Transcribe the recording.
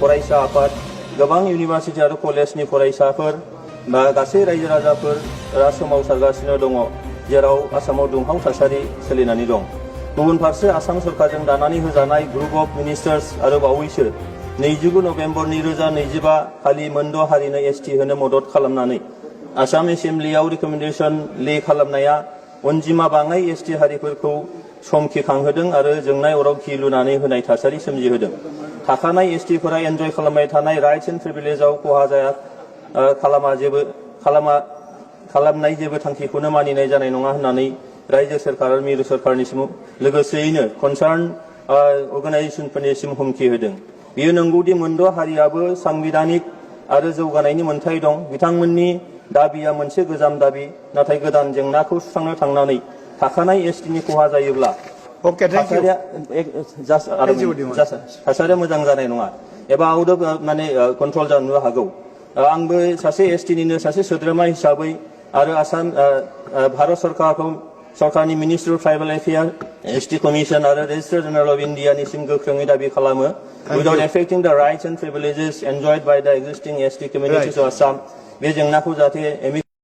फरायसा आफाद गोबां इउनिभार्सिटि आरो कलेजनि फरायसाफोर बा गासै रायजो राजाफोर सोमावसारगासिनो दङ जेराव आसामाव दुंहाव थासारि सोलिनानै दं। गुबुन फारसे आसाम सरकारजों दानानै होजानाय ग्रुप अफ मिनिस्टार्स आरो बावैसो 29 नभेम्बर 2025 खालि मोनद' हारिनो एसटि होनो मदद खालामनानै आसाम एसेम्ब्लियाव रिकमेन्डेसन ले खालामनाया अनजिमा बाङाइ एसटि हारिफोरखौ समखिखांहोदों आरो जोंनाय अराव घि लुनानै होनाय थासारि सोमजिहोदों। थाखानाय एसटिफोरा एन्जय खालामबाय थानाय राइट्स एन्ड प्रिभिलेजाव खहा जाया खालामनाय जेबो थांखिखौनो मानिनाय जानाय नङा होननानै रायजो सरकार आरो मिरु सरकारनिसिम लोगोसेयैनो कनसार्न अर्गानाइजेसनफोरनिसिम हुमखि होदों। बेयो नंगौदि मोनद' हारियाबो सांबिधानिक आरो जौगानायनि मोन्थाय दं। बिथांमोननि दाबिया मोनसे गोजाम दाबि, नाथाय गोदान जेंनाखौ सुस्रांनो थांनानै थाखानाय एसटिनि खहा जायोब्ला थासारिया मोजां जानाय नङा एबा आउट अफ कन्ट्रल जानो हागौ। आंबो सासे एसटिनिनो सासे सोद्रोमा हिसाबै आरो आसाम भारत सरकारनि ministry of tribal affairs, ST commission आरो रेजिस्ट्रार जेनेरेल अफ इन्डियानिसिम गोख्रोङै दाबि खालामो without affecting the rights and privileges enjoyed by the existing ST communities of Assam बे जेंनाखौ जाहाथे